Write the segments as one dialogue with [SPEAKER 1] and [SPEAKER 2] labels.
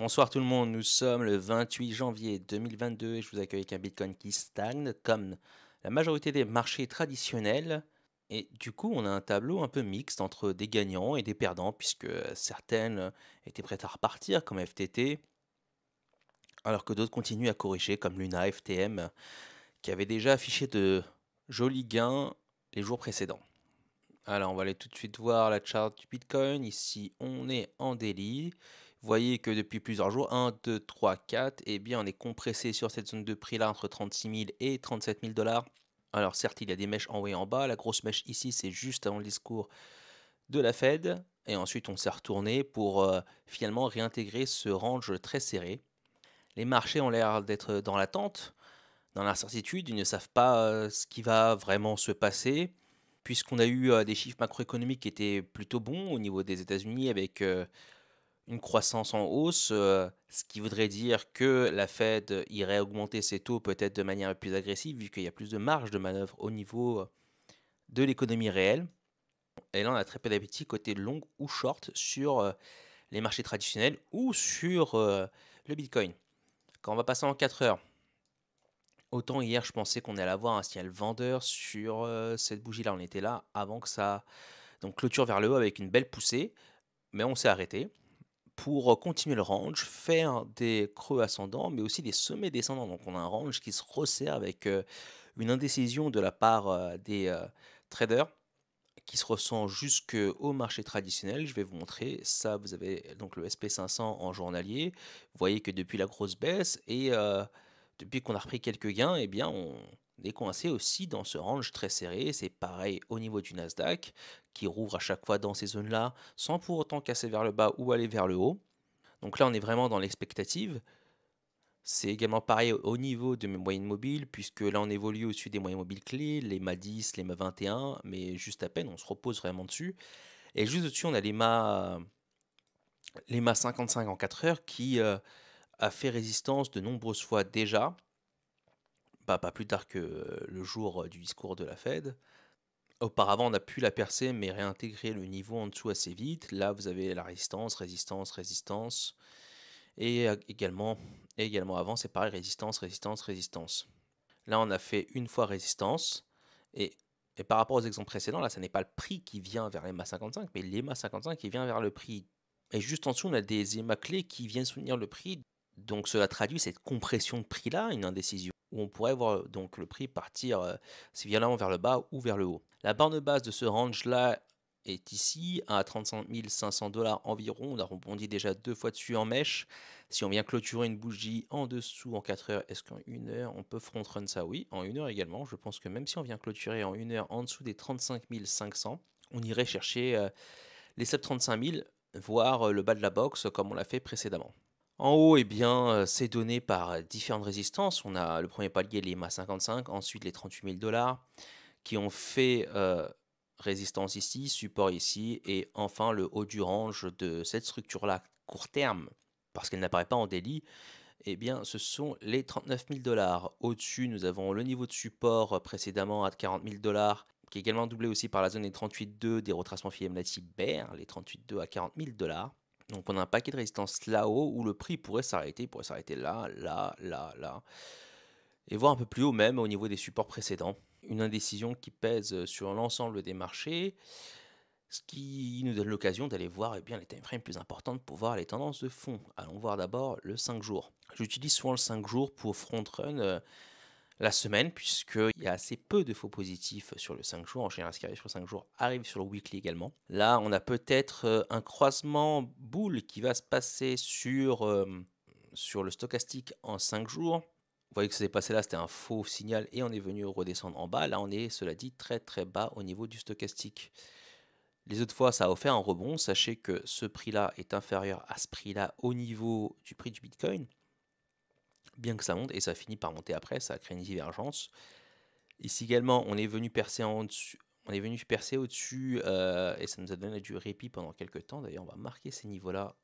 [SPEAKER 1] Bonsoir tout le monde, nous sommes le 28 janvier 2022 et je vous accueille avec un Bitcoin qui stagne comme la majorité des marchés traditionnels. Et du coup, on a un tableau un peu mixte entre des gagnants et des perdants puisque certaines étaient prêtes à repartir comme FTT, alors que d'autres continuent à corriger comme Luna, FTM, qui avaient déjà affiché de jolis gains les jours précédents. Alors, on va aller tout de suite voir la charte du Bitcoin. Ici, on est en daily. Vous voyez que depuis plusieurs jours, 1, 2, 3, 4, eh bien, on est compressé sur cette zone de prix là entre 36 000 et 37 000 $. Alors, certes, il y a des mèches en haut et en bas. La grosse mèche ici, c'est juste avant le discours de la Fed. Et ensuite, on s'est retourné pour finalement réintégrer ce range très serré. Les marchés ont l'air d'être dans l'attente, dans l'incertitude. Ils ne savent pas ce qui va vraiment se passer puisqu'on a eu des chiffres macroéconomiques qui étaient plutôt bons au niveau des États-Unis avec une croissance en hausse, ce qui voudrait dire que la Fed irait augmenter ses taux peut-être de manière plus agressive vu qu'il y a plus de marge de manœuvre au niveau de l'économie réelle. Et là, on a très peu d'appétit côté long ou short sur les marchés traditionnels ou sur le Bitcoin. Quand on va passer en 4 heures, autant hier je pensais qu'on allait avoir un signal vendeur sur cette bougie-là. On était là avant que ça donc clôture vers le haut avec une belle poussée, mais on s'est arrêté pour continuer le range, faire des creux ascendants, mais aussi des sommets descendants. Donc on a un range qui se resserre avec une indécision de la part des traders qui se ressent jusqu'au marché traditionnel. Je vais vous montrer ça. Vous avez donc le SP500 en journalier. Vous voyez que depuis la grosse baisse et depuis qu'on a repris quelques gains, eh bien on est coincé aussi dans ce range très serré. C'est pareil au niveau du Nasdaq qui rouvre à chaque fois dans ces zones-là sans pour autant casser vers le bas ou aller vers le haut. Donc là, on est vraiment dans l'expectative. C'est également pareil au niveau de mes moyennes mobiles, puisque là on évolue au-dessus des moyennes mobiles clés, les MA 10, les MA 21, mais juste à peine, on se repose vraiment dessus. Et juste au-dessus, on a les MA 55 en 4 heures qui a fait résistance de nombreuses fois déjà, pas plus tard que le jour du discours de la Fed. Auparavant, on a pu la percer, mais réintégrer le niveau en dessous assez vite. Là, vous avez la résistance, résistance, résistance. Et également avant, c'est pareil, résistance, résistance, résistance. Là, on a fait une fois résistance. Et, et par rapport aux exemples précédents, là, ce n'est pas le prix qui vient vers l'EMA 55, mais l'EMA 55 qui vient vers le prix. Et juste en dessous, on a des EMA clés qui viennent soutenir le prix. Donc cela traduit cette compression de prix-là, une indécision, où on pourrait voir donc le prix partir violemment vers le bas ou vers le haut. La borne basse de ce range-là est ici à 35 500 $ environ. On a rebondi déjà 2 fois dessus en mèche. Si on vient clôturer une bougie en dessous en 4 heures, est-ce qu'en 1 heure on peut front run ça? Oui, en 1 heure également. Je pense que même si on vient clôturer en 1 heure en dessous des 35 500, on irait chercher les sub 35 000, voire le bas de la box comme on l'a fait précédemment. En haut, eh bien, c'est donné par différentes résistances. On a le premier palier, les MA 55, ensuite les 38 000 $ qui ont fait résistance ici, support ici, et enfin le haut du range de cette structure-là, court terme, parce qu'elle n'apparaît pas en daily, eh bien, ce sont les 39 000 $. Au-dessus, nous avons le niveau de support précédemment à 40 000 $, qui est également doublé aussi par la zone des 38,2 des retracements Fibonacci bear, les 38,2 à 40 000 $. Donc on a un paquet de résistance là-haut où le prix pourrait s'arrêter, là, là, là, là, et voir un peu plus haut même au niveau des supports précédents. Une indécision qui pèse sur l'ensemble des marchés, ce qui nous donne l'occasion d'aller voir bien, les timeframes plus importantes pour voir les tendances de fond. Allons voir d'abord le 5 jours. J'utilise souvent le 5 jours pour front run la semaine, puisqu'il y a assez peu de faux positifs sur le 5 jours. En général, ce qui arrive sur le 5 jours arrive sur le weekly également. Là, on a peut-être un croisement boule qui va se passer sur le stochastique en 5 jours. Vous voyez que ce qui s'est passé là, c'était un faux signal et on est venu redescendre en bas. Là, on est, cela dit, très très bas au niveau du stochastique. Les autres fois, ça a offert un rebond. Sachez que ce prix-là est inférieur à ce prix-là au niveau du prix du Bitcoin. Bien que ça monte, et ça finit par monter après, ça crée une divergence. Ici également, on est venu percer en dessus, on est venu percer au-dessus, et ça nous a donné du répit pendant quelques temps. D'ailleurs, on va marquer ces niveaux-là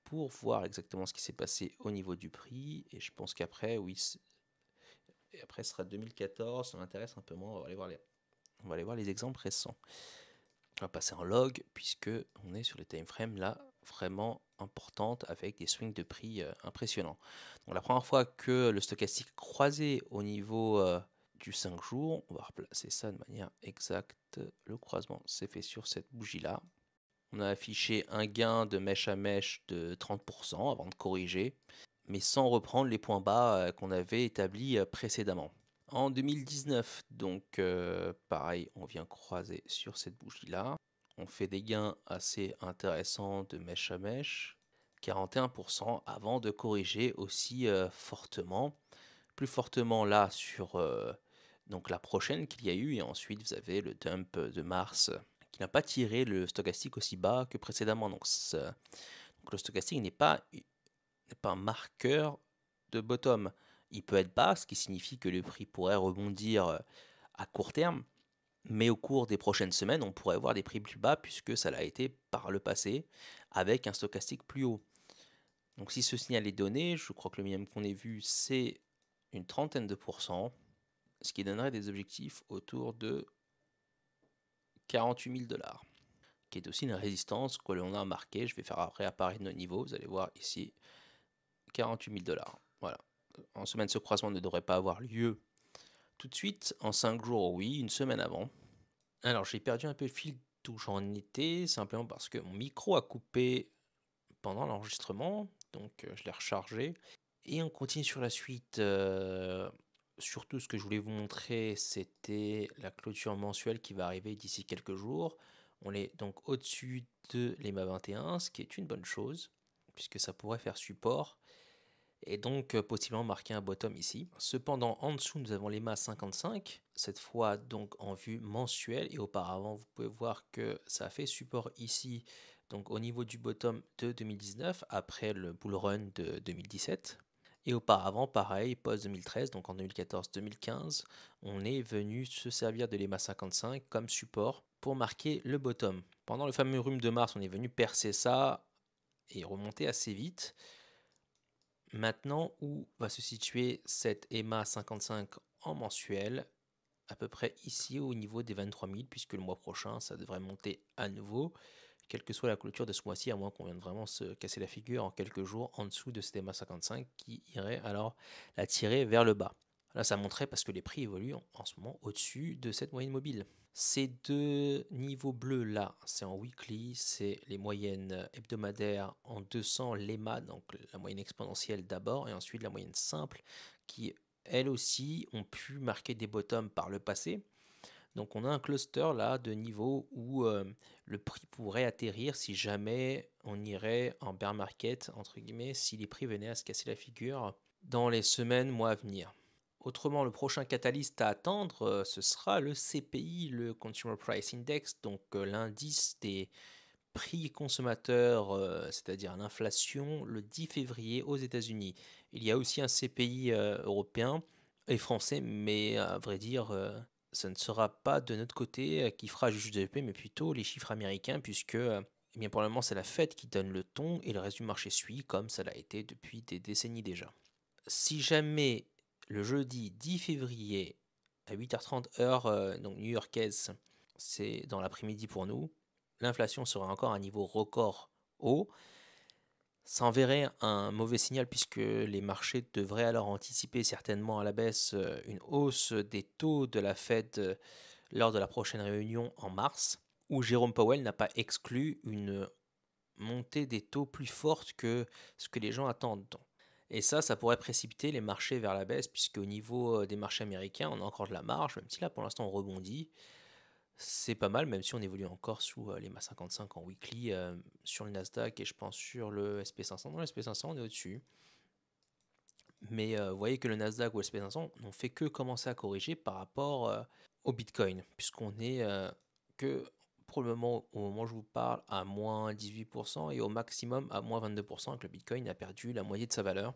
[SPEAKER 1] pour voir exactement ce qui s'est passé au niveau du prix. Et je pense qu'après, oui, et après ce sera 2014, ça m'intéresse un peu moins. On va aller voir les exemples récents. On va passer en log puisque on est sur les time frames là vraiment importante avec des swings de prix impressionnants. Donc la première fois que le stochastique croisé au niveau du 5 jours, on va replacer ça de manière exacte. Le croisement s'est fait sur cette bougie-là. On a affiché un gain de mèche à mèche de 30% avant de corriger, mais sans reprendre les points bas qu'on avait établis précédemment. En 2019, donc pareil, on vient croiser sur cette bougie-là. On fait des gains assez intéressants de mèche à mèche, 41% avant de corriger aussi fortement, plus fortement là sur donc la prochaine qu'il y a eu, et ensuite vous avez le dump de mars qui n'a pas tiré le stochastique aussi bas que précédemment. Donc le stochastique n'est pas un marqueur de bottom. Il peut être bas, ce qui signifie que le prix pourrait rebondir à court terme, mais au cours des prochaines semaines, on pourrait voir des prix plus bas puisque ça l'a été par le passé avec un stochastique plus haut. Donc si ce signal est donné, je crois que le minimum qu'on ait vu, c'est une trentaine de pourcents, ce qui donnerait des objectifs autour de 48 000 $, qui est aussi une résistance que l'on a marquée. Je vais faire réapparaître nos niveaux, vous allez voir ici, 48 000 $. Voilà. En semaine, ce croisement ne devrait pas avoir lieu tout de suite. En 5 jours, oui, une semaine avant. Alors, j'ai perdu un peu le fil d'où j'en étais, simplement parce que mon micro a coupé pendant l'enregistrement, donc je l'ai rechargé. Et on continue sur la suite. Surtout, ce que je voulais vous montrer, c'était la clôture mensuelle qui va arriver d'ici quelques jours. On est donc au-dessus de l'EMA 21, ce qui est une bonne chose, puisque ça pourrait faire support et donc possiblement marquer un bottom ici. Cependant, en dessous, nous avons l'EMA 55, cette fois donc en vue mensuelle, et auparavant, vous pouvez voir que ça a fait support ici, donc au niveau du bottom de 2019, après le bull run de 2017. Et auparavant, pareil, post-2013, donc en 2014-2015, on est venu se servir de l'EMA 55 comme support pour marquer le bottom. Pendant le fameux rhume de mars, on est venu percer ça et remonter assez vite. Maintenant, où va se situer cette EMA 55 en mensuel? À peu près ici au niveau des 23 000, puisque le mois prochain, ça devrait monter à nouveau, quelle que soit la clôture de ce mois-ci, à moins qu'on vienne vraiment se casser la figure en quelques jours en dessous de cette EMA 55 qui irait alors la tirer vers le bas. Là, ça montrait parce que les prix évoluent en ce moment au-dessus de cette moyenne mobile. Ces deux niveaux bleus là, c'est en weekly, c'est les moyennes hebdomadaires en 200 l'EMA, donc la moyenne exponentielle d'abord, et ensuite la moyenne simple qui elles aussi ont pu marquer des bottoms par le passé. Donc on a un cluster là de niveaux où le prix pourrait atterrir si jamais on irait en bear market, entre guillemets, si les prix venaient à se casser la figure dans les semaines, mois à venir. Autrement, le prochain catalyste à attendre, ce sera le CPI, le Consumer Price Index, donc l'indice des prix consommateurs, c'est-à-dire l'inflation, le 10 février aux États-Unis. Il y a aussi un CPI européen et français, mais à vrai dire, ça ne sera pas de notre côté qui fera juge de paix, mais plutôt les chiffres américains, puisque eh bien, pour le moment, c'est la Fed qui donne le ton et le reste du marché suit, comme ça l'a été depuis des décennies déjà. Si jamais le jeudi 10 février à 8h30 heure donc new-yorkaise, c'est dans l'après-midi pour nous, l'inflation sera encore à un niveau record haut, ça enverrait un mauvais signal puisque les marchés devraient alors anticiper certainement à la baisse une hausse des taux de la Fed lors de la prochaine réunion en mars, où Jérôme Powell n'a pas exclu une montée des taux plus forte que ce que les gens attendent. Et ça pourrait précipiter les marchés vers la baisse, puisque au niveau des marchés américains, on a encore de la marge, même si là pour l'instant on rebondit. C'est pas mal, même si on évolue encore sous les MA 55 en weekly sur le Nasdaq et je pense sur le SP500. Dans le SP500, on est au-dessus. Mais vous voyez que le Nasdaq ou le SP500 n'ont fait que commencer à corriger par rapport au Bitcoin, puisqu'on est que pour le moment, au moment où je vous parle, à moins 18% et au maximum à moins 22%, que le Bitcoin a perdu la moitié de sa valeur.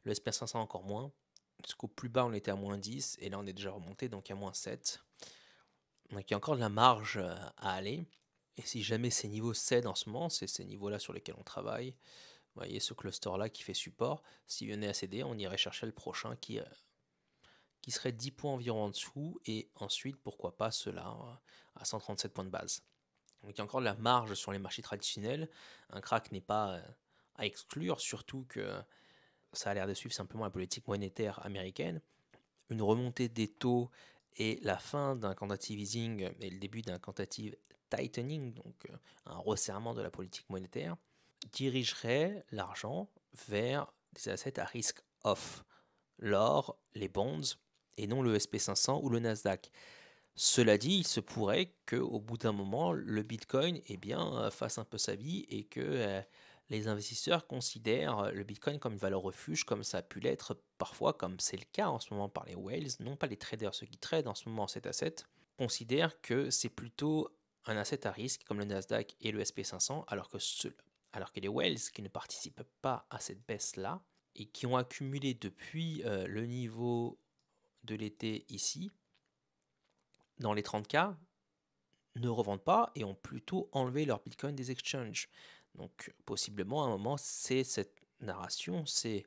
[SPEAKER 1] Le SP500 encore moins, parce qu'au plus bas on était à moins 10 et là on est déjà remonté donc à moins 7. Donc il y a encore de la marge à aller. Et si jamais ces niveaux cèdent en ce moment, c'est ces niveaux-là sur lesquels on travaille. Vous voyez ce cluster-là qui fait support. S'il venait à céder, on irait chercher le prochain qui serait 10 points environ en dessous. Et ensuite, pourquoi pas ceux-là à 137 points de base. Donc il y a encore de la marge sur les marchés traditionnels. Un crack n'est pas à exclure, surtout que ça a l'air de suivre simplement la politique monétaire américaine. Une remontée des taux et la fin d'un quantitative easing et le début d'un quantitative tightening, donc un resserrement de la politique monétaire, dirigerait l'argent vers des assets à risque off, l'or, les bonds, et non le SP500 ou le Nasdaq. Cela dit, il se pourrait qu'au bout d'un moment, le Bitcoin fasse un peu sa vie et que les investisseurs considèrent le Bitcoin comme une valeur refuge, comme ça a pu l'être parfois, comme c'est le cas en ce moment par les whales, non pas les traders, ceux qui tradent en ce moment cet asset, considèrent que c'est plutôt un asset à risque comme le Nasdaq et le SP500, alors que les whales qui ne participent pas à cette baisse-là et qui ont accumulé depuis le niveau de l'été ici, dans les 30K, ne revendent pas et ont plutôt enlevé leur Bitcoin des exchanges. Donc possiblement à un moment, c'est cette narration, c'est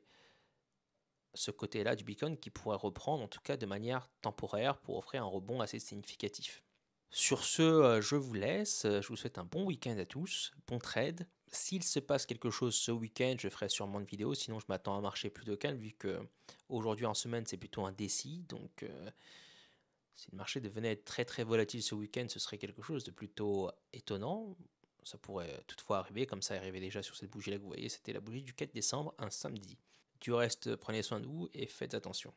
[SPEAKER 1] ce côté-là du Bitcoin qui pourrait reprendre, en tout cas de manière temporaire, pour offrir un rebond assez significatif. Sur ce, je vous laisse, je vous souhaite un bon week-end à tous, bon trade. S'il se passe quelque chose ce week-end, je ferai sûrement une vidéo, sinon je m'attends à un marché plutôt calme, vu que aujourd'hui en semaine c'est plutôt indécis, donc si le marché devenait être très très volatile ce week-end, ce serait quelque chose de plutôt étonnant. Ça pourrait toutefois arriver, comme ça est arrivé déjà sur cette bougie-là que vous voyez, c'était la bougie du 4 décembre, un samedi. Du reste, prenez soin de vous et faites attention.